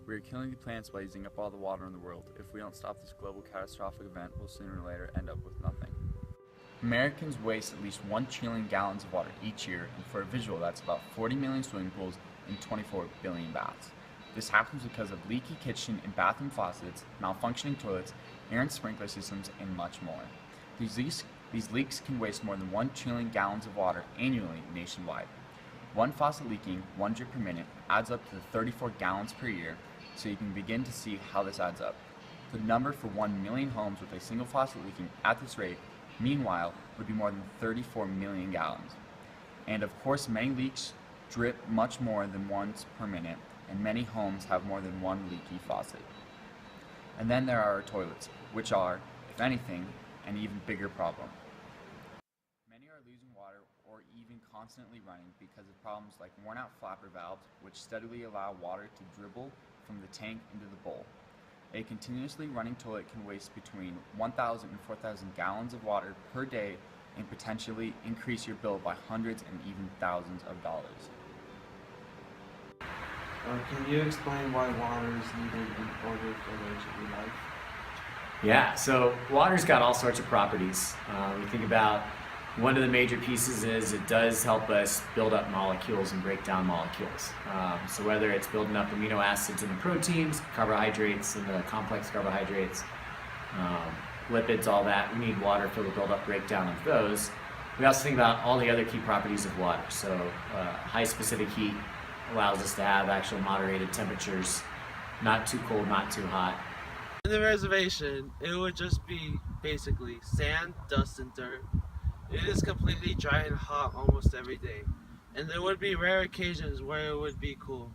We are killing the plants by using up all the water in the world. If we don't stop this global catastrophic event, we'll sooner or later end up with nothing. Americans waste at least 1 trillion gallons of water each year, and for a visual, that's about 40 million swimming pools and 24 billion baths. This happens because of leaky kitchen and bathroom faucets, malfunctioning toilets, errant sprinkler systems, and much more. These leaks can waste more than 1 trillion gallons of water annually nationwide. One faucet leaking 1 drip per minute adds up to 34 gallons per year, so you can begin to see how this adds up. The number for 1 million homes with a single faucet leaking at this rate, meanwhile, would be more than 34 million gallons. And of course, many leaks drip much more than once per minute, and many homes have more than one leaky faucet. And then there are our toilets, which are, if anything, an even bigger problem. Many are losing water or even constantly running because of problems like worn out flapper valves, which steadily allow water to dribble from the tank into the bowl. A continuously running toilet can waste between 1,000 and 4,000 gallons of water per day and potentially increase your bill by hundreds and even thousands of dollars. Can you explain why water is needed in order for there to be life? Yeah, so water's got all sorts of properties. We think about one of the major pieces is it does help us build up molecules and break down molecules. So whether it's building up amino acids in the proteins, carbohydrates in the complex carbohydrates, lipids, all that, we need water for the build-up breakdown of those. We also think about all the other key properties of water. So high specific heat allows us to have actual moderated temperatures, not too cold, not too hot. In the reservation, it would just be basically sand, dust, and dirt. It is completely dry and hot almost every day, and there would be rare occasions where it would be cool.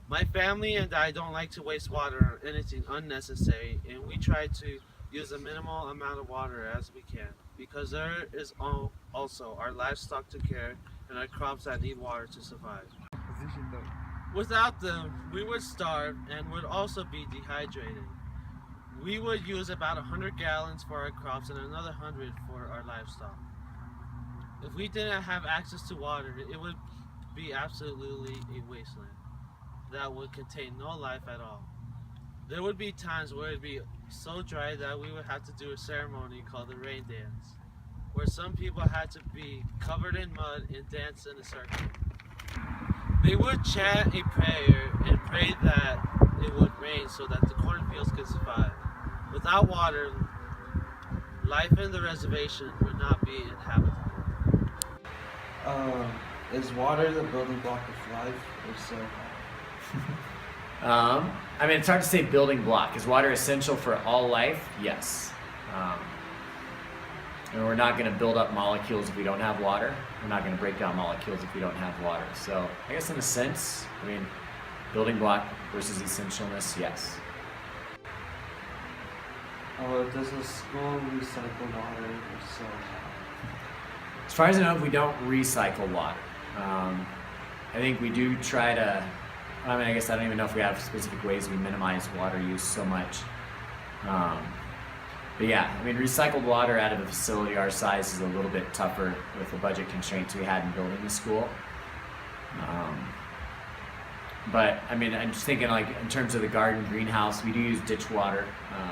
My family and I don't like to waste water on anything unnecessary, and we try to use a minimal amount of water as we can, because there is also our livestock to care and our crops that need water to survive. Without them, we would starve and would also be dehydrated. We would use about 100 gallons for our crops and another 100 for our livestock. If we didn't have access to water, it would be absolutely a wasteland that would contain no life at all. There would be times where it would be so dry that we would have to do a ceremony called the rain dance, where some people had to be covered in mud and dance in a circle. They would chant a prayer and pray that it would rain so that the cornfields could survive. Without water, life in the reservation would not be inhabitable. Is water the building block of life, or so? I mean, it's hard to say building block. Is water essential for all life? Yes. And we're not going to build up molecules if we don't have water. We're not going to break down molecules if we don't have water. So I guess in a sense, I mean, building block versus essentialness, yes. Does the school recycle water, or so? As far as I know, we don't recycle water. I think we do try to, I mean, I guess I don't even know if we have specific ways we minimize water use so much. But yeah, I mean, recycled water out of a facility our size is a little bit tougher with the budget constraints we had in building the school. But I mean, I'm just thinking like in terms of the garden greenhouse, we do use ditch water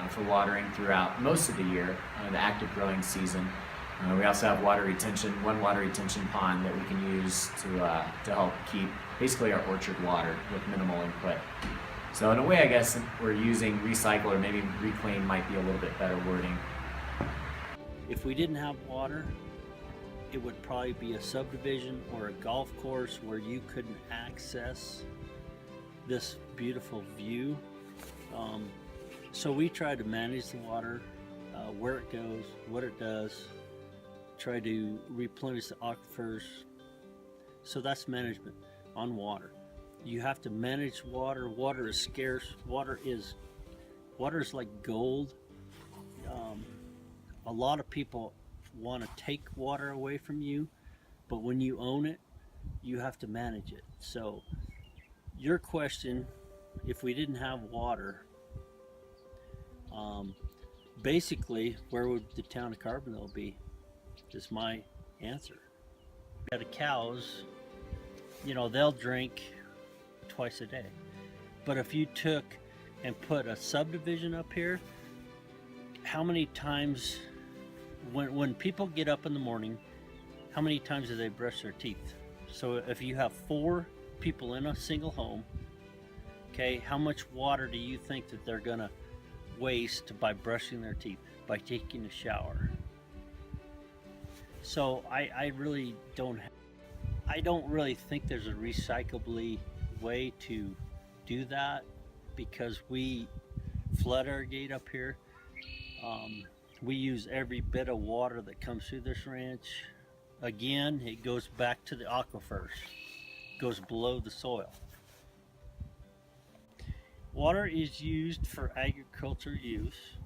for watering throughout most of the year, the active growing season. We also have water retention, one water retention pond that we can use to help keep basically our orchard water with minimal input. So in a way, I guess we're using recycle, or maybe reclaim might be a little bit better wording. If we didn't have water, it would probably be a subdivision or a golf course where you couldn't access this beautiful view. So we try to manage the water, where it goes, what it does, try to replenish the aquifers. So that's management on water. You have to manage water. Water is scarce. Water is like gold. A lot of people want to take water away from you, but when you own it, you have to manage it. So your question, if we didn't have water, basically, where would the town of Carbondale be? Is my answer. The cows, you know, they'll drink twice a day. But if you took and put a subdivision up here, how many times when people get up in the morning, how many times do they brush their teeth? So if you have 4 people in a single home, okay, how much water do you think that they're gonna waste by brushing their teeth, by taking a shower? So I really don't really think there's a recyclably way to do that, because we flood our gate up here. We use every bit of water that comes through this ranch. Again, it goes back to the aquifers, goes below the soil. Water is used for agriculture use.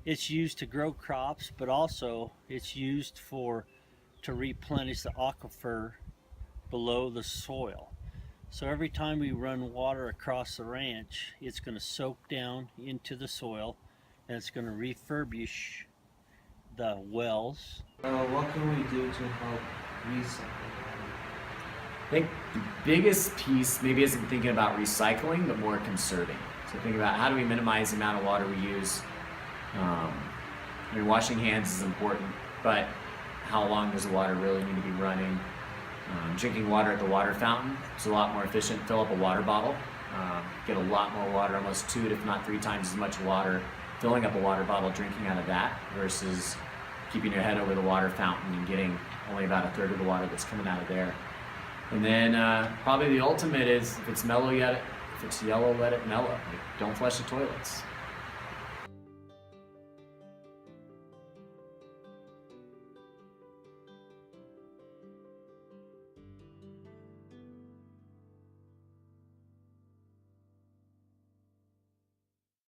It's used to grow crops, but also it's used to replenish the aquifer below the soil. So every time we run water across the ranch, it's going to soak down into the soil, and it's going to refurbish the wells. What can we do to help recycle water? I think the biggest piece maybe isn't thinking about recycling, but more conserving. So think about how do we minimize the amount of water we use. I mean, washing hands is important, but how long does the water really need to be running? Drinking water at the water fountain is a lot more efficient. Fill up a water bottle, get a lot more water, almost 2 if not 3 times as much water filling up a water bottle, drinking out of that, versus keeping your head over the water fountain and getting only about 1/3 of the water that's coming out of there. And then probably the ultimate is, if it's yellow, let it mellow. Like, don't flush the toilets.